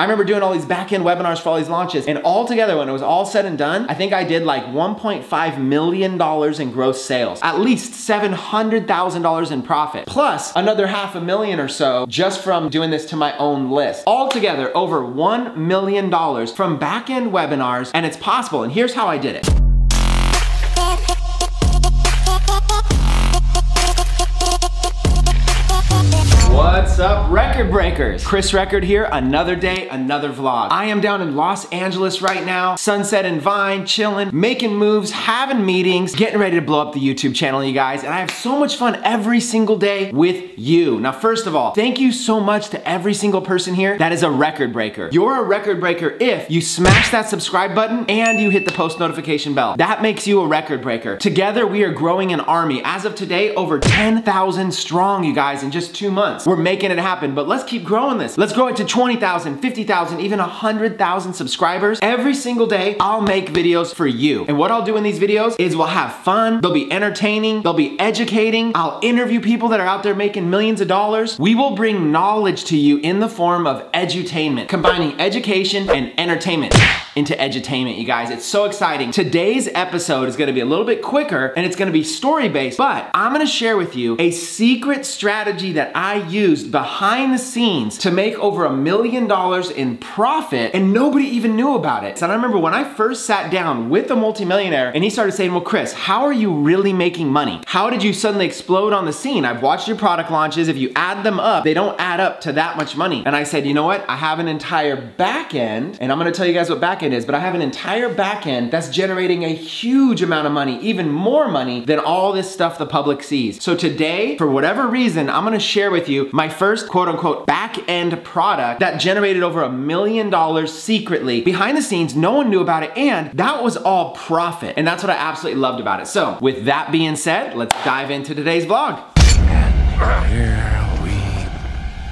I remember doing all these back-end webinars for all these launches, and all together, when it was all said and done, I think I did like $1.5 million in gross sales, at least $700,000 in profit, plus another $500,000 or so just from doing this to my own list. Altogether, over $1 million from back-end webinars, and it's possible, and here's how I did it. What's up, record breakers? Chris Record here, another day, another vlog. I am down in Los Angeles right now, Sunset and Vine, chilling, making moves, having meetings, getting ready to blow up the YouTube channel, you guys, and I have so much fun every single day with you. Now, first of all, thank you so much to every single person here that is a record breaker. You're a record breaker if you smash that subscribe button and you hit the post notification bell. That makes you a record breaker. Together, we are growing an army. As of today, over 10,000 strong, you guys, in just 2 months. We're making it happen, but let's keep growing this. Let's grow it to 20,000, 50,000, even 100,000 subscribers. Every single day, I'll make videos for you. And what I'll do in these videos is we'll have fun, they'll be entertaining, they'll be educating, I'll interview people that are out there making millions of dollars. We will bring knowledge to you in the form of edutainment, combining education and entertainment into edutainment, you guys. It's so exciting. Today's episode is gonna be a little bit quicker and it's gonna be story-based, but I'm gonna share with you a secret strategy that I used behind the scenes to make over $1 million in profit and nobody even knew about it. So I remember when I first sat down with a multimillionaire and he started saying, well, Chris, how are you really making money? How did you suddenly explode on the scene? I've watched your product launches. If you add them up, they don't add up to that much money. And I said, you know what? I have an entire back end, and I'm gonna tell you guys what back end is, but I have an entire back end that's generating a huge amount of money, even more money than all this stuff the public sees. So today, for whatever reason, I'm gonna share with you my first quote unquote back end product that generated over $1 million secretly. Behind the scenes, no one knew about it, and that was all profit. And that's what I absolutely loved about it. So with that being said, let's dive into today's vlog.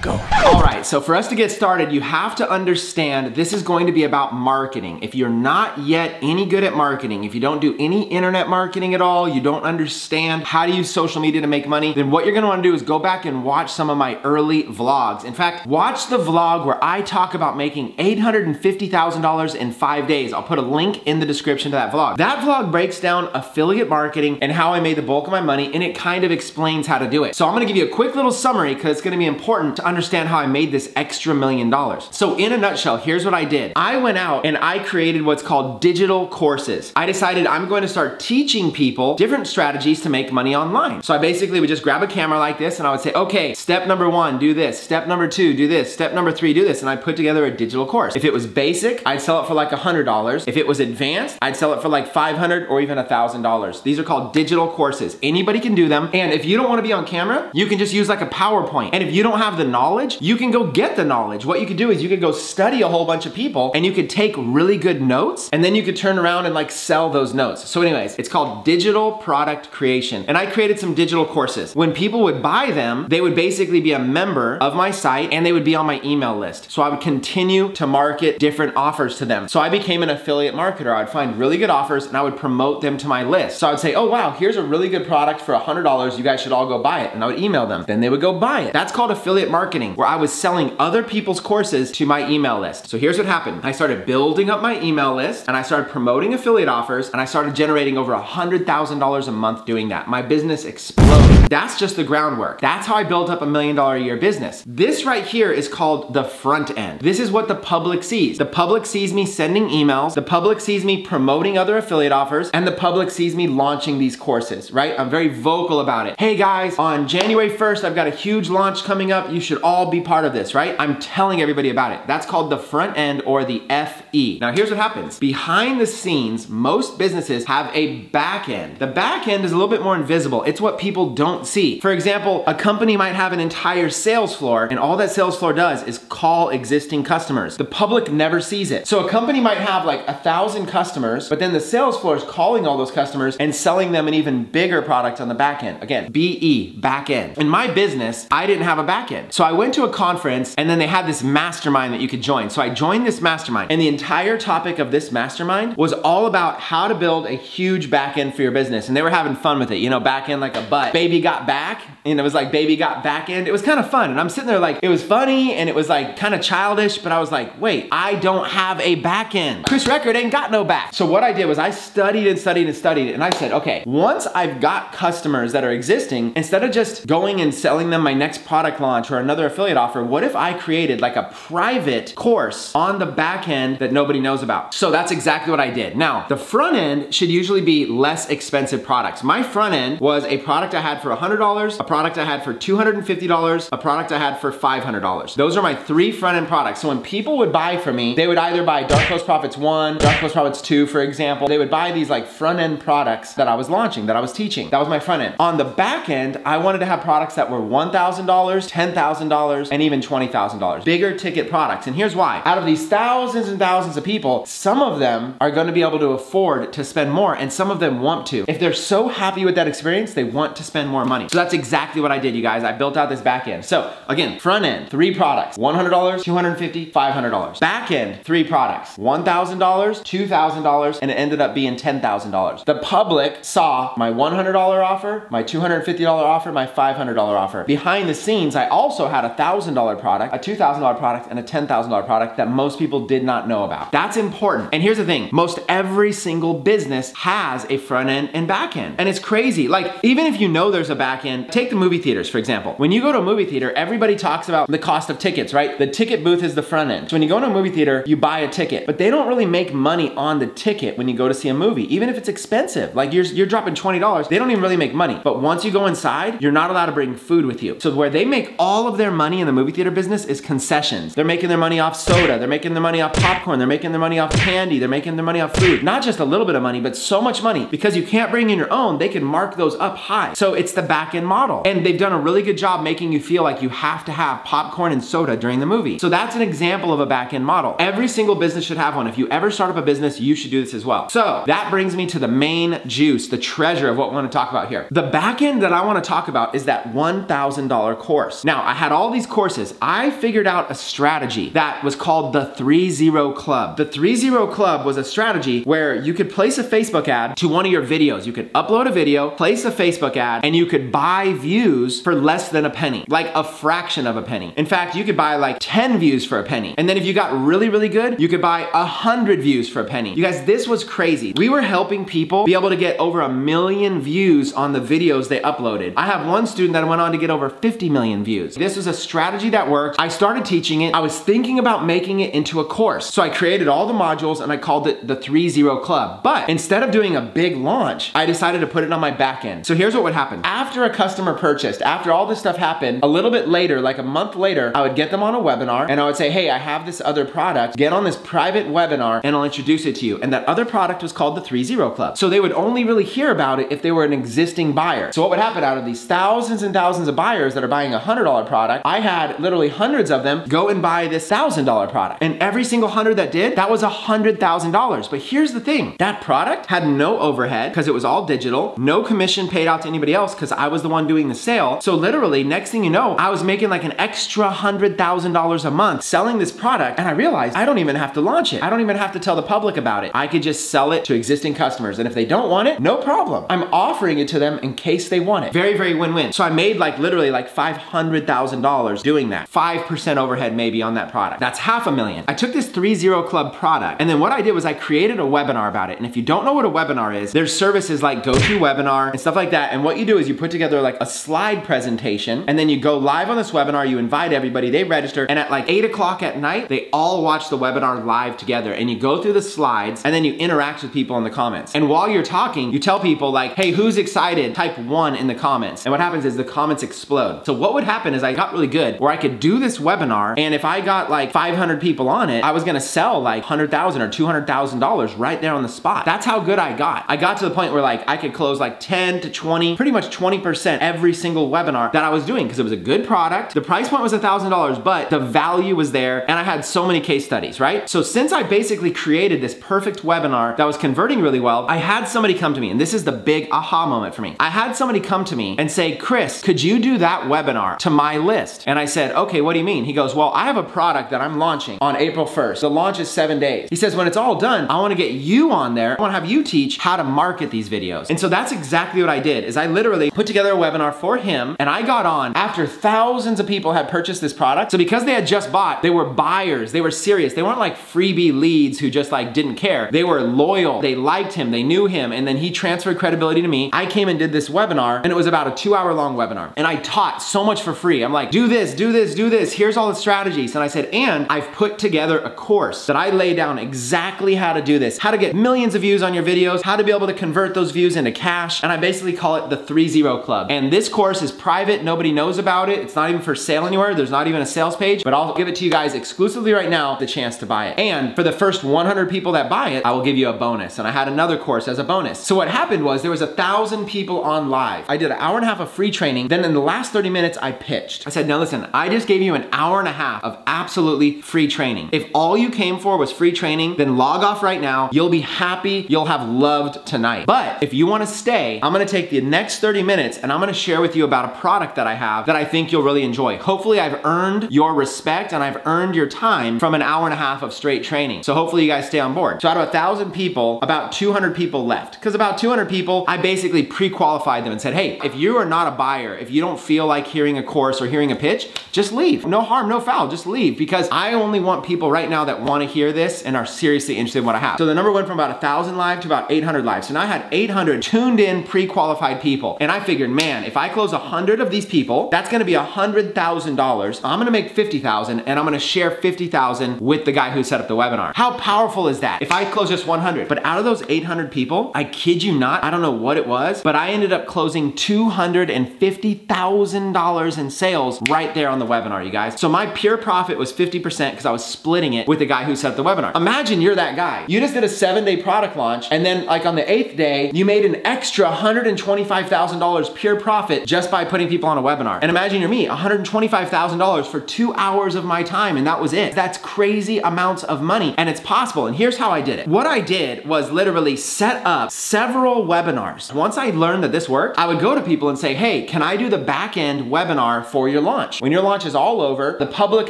Go. All right, so for us to get started, you have to understand this is going to be about marketing. If you're not yet any good at marketing, if you don't do any internet marketing at all, you don't understand how to use social media to make money, then what you're gonna wanna do is go back and watch some of my early vlogs. In fact, watch the vlog where I talk about making $850,000 in 5 days. I'll put a link in the description to that vlog. That vlog breaks down affiliate marketing and how I made the bulk of my money, and it kind of explains how to do it. So I'm gonna give you a quick little summary because it's gonna be important to understand how I made this extra $1 million. So in a nutshell, here's what I did. I went out and I created what's called digital courses. I decided I'm going to start teaching people different strategies to make money online. So I basically would just grab a camera like this and I would say, okay, step number 1, do this. Step number 2, do this. Step number 3, do this. And I put together a digital course. If it was basic, I'd sell it for like $100. If it was advanced, I'd sell it for like $500 or even $1,000. These are called digital courses. Anybody can do them. And if you don't want to be on camera, you can just use like a PowerPoint. And if you don't have the knowledge, you can go get the knowledge. What you could do is you could go study a whole bunch of people and you could take really good notes and then you could turn around and like sell those notes. So anyways, it's called digital product creation. And I created some digital courses. When people would buy them, they would basically be a member of my site and they would be on my email list. So I would continue to market different offers to them. So I became an affiliate marketer. I'd find really good offers and I would promote them to my list. So I would say, oh wow, here's a really good product for $100. You guys should all go buy it. And I would email them. Then they would go buy it. That's called affiliate marketing, where I was selling other people's courses to my email list. So here's what happened. I started building up my email list and I started promoting affiliate offers and I started generating over $100,000 a month doing that. My business exploded. That's just the groundwork. That's how I built up $1 million a year business. This right here is called the front end. This is what the public sees. The public sees me sending emails, the public sees me promoting other affiliate offers, and the public sees me launching these courses, right? I'm very vocal about it. Hey guys, on January 1st, I've got a huge launch coming up. You should all be part of this, right? I'm telling everybody about it. That's called the front end, or the FE. Now here's what happens. Behind the scenes, most businesses have a back end. The back end is a little bit more invisible. It's what people don't see. For example, a company might have an entire sales floor and all that sales floor does is call existing customers. The public never sees it. So a company might have like 1,000 customers, but then the sales floor is calling all those customers and selling them an even bigger product on the back end. Again, BE, back end. In my business, I didn't have a back end. So I went to a conference and then they had this mastermind that you could join. So I joined this mastermind and the entire topic of this mastermind was all about how to build a huge back end for your business. And they were having fun with it. You know, back end like a butt. Baby got back. and it was like baby got back end. It was kind of fun. And I'm sitting there like, it was funny and it was like kind of childish, but I was like, wait, I don't have a back end. Chris Record ain't got no back. So what I did was I studied and studied and studied it, and I said, okay, once I've got customers that are existing, instead of just going and selling them my next product launch or another affiliate offer, what if I created like a private course on the back end that nobody knows about? So that's exactly what I did. Now, the front end should usually be less expensive products. My front end was a product I had for $100, a product I had for $250, a product I had for $500. Those are my 3 front end products. So when people would buy from me, they would either buy Dark Post Profits 1, Dark Post Profits 2, for example. They would buy these like front end products that I was launching, that I was teaching. That was my front end. On the back end, I wanted to have products that were $1,000, $10,000, and even $20,000. Bigger ticket products. And here's why. Out of these thousands and thousands of people, some of them are going to be able to afford to spend more, and some of them want to. If they're so happy with that experience, they want to spend more money. So that's exactly what I did, you guys. I built out this back end. So again, front end, 3 products, $100, $250, $500. Back end, 3 products, $1,000, $2,000, and it ended up being $10,000. The public saw my $100 offer, my $250 offer, my $500 offer. Behind the scenes, I also had a $1,000 product, a $2,000 product, and a $10,000 product that most people did not know about. That's important. And here's the thing, most every single business has a front end and back end. And it's crazy. Like, even if you know there's a back end, take the movie theaters, for example. When you go to a movie theater, everybody talks about the cost of tickets, right? The ticket booth is the front end. So when you go to a movie theater, you buy a ticket, but they don't really make money on the ticket when you go to see a movie, even if it's expensive. Like you're dropping $20, they don't even really make money. But once you go inside, you're not allowed to bring food with you. So where they make all of their money in the movie theater business is concessions. They're making their money off soda, they're making their money off popcorn, they're making their money off candy, they're making their money off food. Not just a little bit of money, but so much money. Because you can't bring in your own, they can mark those up high. So it's the back end model. And they've done a really good job making you feel like you have to have popcorn and soda during the movie. So that's an example of a back end model. Every single business should have one. If you ever start up a business, you should do this as well. So that brings me to the main juice, the treasure of what we want to talk about here. The back end that I want to talk about is that $1,000 course. Now, I had all these courses. I figured out a strategy that was called the 3-0 Club. The 3-0 Club was a strategy where you could place a Facebook ad to one of your videos. You could upload a video, place a Facebook ad, and you could buy views for less than a penny, like a fraction of a penny. In fact, you could buy like 10 views for a penny. And then if you got really, really good, you could buy 100 views for a penny. You guys, this was crazy. We were helping people be able to get over 1 million views on the videos they uploaded. I have one student that went on to get over 50 million views. This was a strategy that worked. I started teaching it. I was thinking about making it into a course. So I created all the modules and I called it the 3-0 Club. But instead of doing a big launch, I decided to put it on my back end. So here's what would happen. After a customer purchased, after all this stuff happened, a little bit later, like a month later, I would get them on a webinar and I would say, hey, I have this other product. Get on this private webinar and I'll introduce it to you. And that other product was called the 3-0 Club. So they would only really hear about it if they were an existing buyer. So what would happen out of these thousands and thousands of buyers that are buying a $100 product, I had literally hundreds of them go and buy this $1,000 product. And every single 100 that did, that was $100,000. But here's the thing, that product had no overhead because it was all digital, no commission paid out to anybody else because I was the one doing the sale. So literally, next thing you know, I was making like an extra $100,000 a month selling this product. And I realized I don't even have to launch it. I don't even have to tell the public about it. I could just sell it to existing customers. And if they don't want it, no problem. I'm offering it to them in case they want it. Very, very win-win. So I made like literally like $500,000 doing that. 5% overhead maybe on that product. That's $500,000. I took this 3-0 Club product and then what I did was I created a webinar about it. And if you don't know what a webinar is, there's services like GoToWebinar and stuff like that. And what you do is you put together like a slide presentation and then you go live on this webinar, you invite everybody, they register, and at like 8 o'clock at night, they all watch the webinar live together and you go through the slides and then you interact with people in the comments. And while you're talking, you tell people like, hey, who's excited? Type 1 in the comments. And what happens is the comments explode. So what would happen is I got really good where I could do this webinar and if I got like 500 people on it, I was gonna sell like $100,000 or $200,000 right there on the spot. That's how good I got. I got to the point where like I could close like 10 to 20, pretty much 20% every single webinar that I was doing because it was a good product. The price point was $1,000, but the value was there and I had so many case studies, right? So since I basically created this perfect webinar that was converting really well, I had somebody come to me, and this is the big aha moment for me. I had somebody come to me and say, Chris, could you do that webinar to my list? And I said, okay, what do you mean? He goes, well, I have a product that I'm launching on April 1st. The launch is 7 days. He says, when it's all done, I wanna get you on there. I wanna have you teach how to market these videos. And so that's exactly what I did, is I literally put together a webinar webinar for him, and I got on after thousands of people had purchased this product. So because they had just bought, they were buyers, they were serious. They weren't like freebie leads who just like didn't care. They were loyal, they liked him, they knew him, and then he transferred credibility to me. I came and did this webinar, and it was about a 2-hour long webinar. And I taught so much for free. I'm like, do this, do this, do this. Here's all the strategies. And I said, and I've put together a course that I lay down exactly how to do this, how to get millions of views on your videos, how to be able to convert those views into cash. And I basically call it the 3-0 Club. And this course is private. Nobody knows about it. It's not even for sale anywhere. There's not even a sales page, but I'll give it to you guys exclusively right now, the chance to buy it. And for the first 100 people that buy it, I will give you a bonus. And I had another course as a bonus. So what happened was there was 1,000 people on live. I did an hour and a half of free training. Then in the last 30 minutes, I pitched. I said, now listen, I just gave you an hour and a half of absolutely free training. If all you came for was free training, then log off right now. You'll be happy. You'll have loved tonight. But if you want to stay, I'm going to take the next 30 minutes and I'm going to share with you about a product that I have that I think you'll really enjoy. Hopefully I've earned your respect and I've earned your time from an hour and a half of straight training. So hopefully you guys stay on board. So out of 1,000 people, about 200 people left. Because about 200 people, I basically pre-qualified them and said, hey, if you are not a buyer, if you don't feel like hearing a course or hearing a pitch, just leave. No harm, no foul, just leave. Because I only want people right now that want to hear this and are seriously interested in what I have. So the number went from about 1,000 live to about 800 live. So now I had 800 tuned in pre-qualified people. And I figured, man, if I close 100 of these people, that's gonna be $100,000. I'm gonna make 50,000 and I'm gonna share 50,000 with the guy who set up the webinar. How powerful is that? If I close just 100, but out of those 800 people, I kid you not, I don't know what it was, but I ended up closing $250,000 in sales right there on the webinar, you guys. So my pure profit was 50% because I was splitting it with the guy who set up the webinar. Imagine you're that guy. You just did a 7-day product launch and then like on the 8th day, you made an extra $125,000 pure profit just by putting people on a webinar. And imagine you're me, $125,000 for 2 hours of my time and that was it. That's crazy amounts of money and it's possible. And here's how I did it. What I did was literally set up several webinars. Once I learned that this worked, I would go to people and say, hey, can I do the back end webinar for your launch? When your launch is all over, the public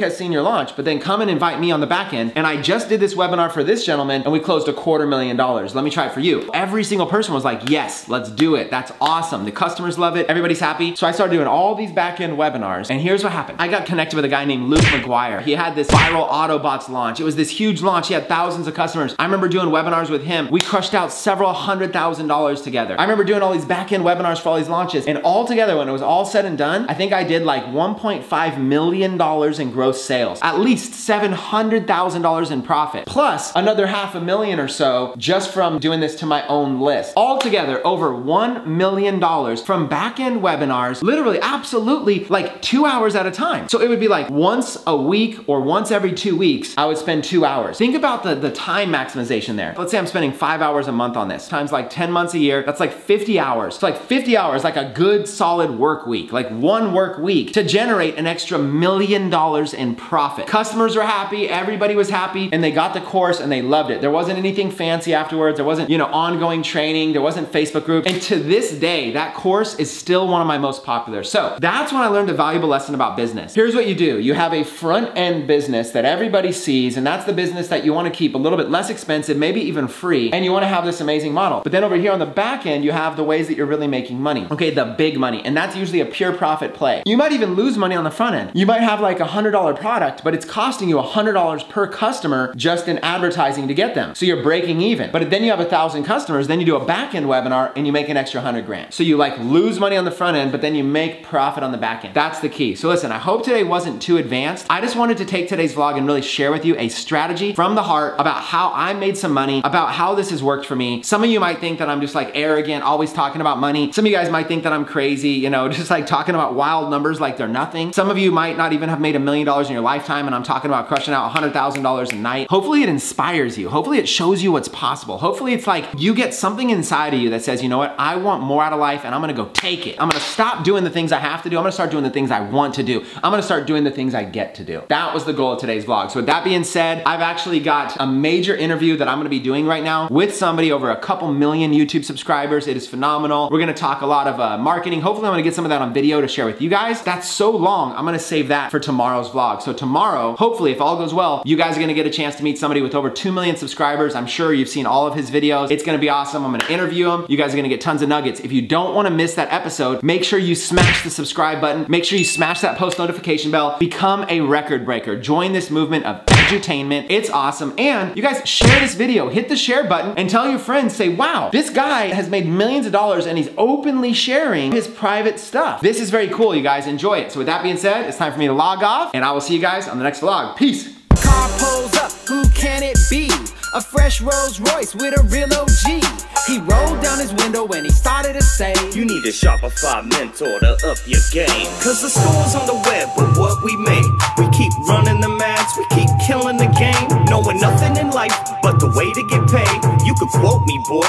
has seen your launch, but then come and invite me on the back end. And I just did this webinar for this gentleman and we closed $250,000. Let me try it for you. Every single person was like, yes, let's do it. That's awesome. The customers love it. Everybody's happy. So I started doing all these back end webinars. And here's what happened. I got connected with a guy named Luke McGuire. He had this viral Autobots launch. It was this huge launch. He had thousands of customers. I remember doing webinars with him. We crushed out several $100,000 together. I remember doing all these back end webinars for all these launches. And all together, when it was all said and done, I think I did like $1.5 million in gross sales, at least $700,000 in profit, plus another $500,000 or so just from doing this to my own list. Altogether, over $1 million from back-end webinars, literally, absolutely, like 2 hours at a time. So it would be like once a week or once every 2 weeks, I would spend 2 hours. Think about the time maximization there. Let's say I'm spending 5 hours a month on this, times like 10 months a year, that's like 50 hours. So like 50 hours, like a good solid work week, like one work week to generate an extra $1 million in profit. Customers were happy, everybody was happy, and they got the course and they loved it. There wasn't anything fancy afterwards. There wasn't, ongoing training. There wasn't Facebook group. And to this day, that course is still one of my most popular. So that's when I learned a valuable lesson about business. Here's what you do. You have a front end business that everybody sees, and that's the business that you want to keep a little bit less expensive, maybe even free, and you want to have this amazing model. But then over here on the back end, you have the ways that you're really making money. Okay, the big money, and that's usually a pure profit play. You might even lose money on the front end. You might have like a $100 product, but it's costing you $100 per customer just in advertising to get them. So you're breaking even. But then you have 1,000 customers, then you do a back end webinar and you make an extra 100 grand. So you like lose money on the front end, but then you make profit on the back end. That's the key. So listen, I hope today wasn't too advanced. I just wanted to take today's vlog and really share with you a strategy from the heart about how I made some money, about how this has worked for me. Some of you might think that I'm just like arrogant, always talking about money. Some of you guys might think that I'm crazy, just like talking about wild numbers like they're nothing. Some of you might not even have made $1 million in your lifetime and I'm talking about crushing out $100,000 a night. Hopefully it inspires you. Hopefully it shows you what's possible. Hopefully it's like you get something inside of you that says, you know what, I want more out of life and I'm gonna go take it. I'm gonna stop doing the things I have to do. I'm gonna start doing the things I want to do. I'm gonna start doing the things I get to do. That was the goal of today's vlog. So with that being said, I've actually got a major interview that I'm gonna be doing right now with somebody over a couple million YouTube subscribers. It is phenomenal. We're gonna talk a lot of marketing. Hopefully I'm gonna get some of that on video to share with you guys. That's so long, I'm gonna save that for tomorrow's vlog. So tomorrow, hopefully if all goes well, you guys are gonna get a chance to meet somebody with over 2 million subscribers. I'm sure you've seen all of his videos. It's gonna be awesome. I'm gonna interview him. You guys are gonna get tons of nuggets. If you don't wanna miss that episode, episode. Make sure you smash the subscribe button. Make sure you smash that post notification bell. Become a record breaker. Join this movement of edutainment. It's awesome. And you guys share this video. Hit the share button and tell your friends, say, wow, this guy has made millions of dollars and he's openly sharing his private stuff. This is very cool, you guys. Enjoy it. So with that being said, it's time for me to log off, and I will see you guys on the next vlog. Peace. Car pulls up, who can it be? A fresh Rolls Royce with a real OG. He rolled down his window and he started to say, you need a Shopify mentor to up your game. Cause the store's on the web, but what we make, we keep running the maths, we keep killing the game. Knowing nothing in life but the way to get paid. You could quote me, boy.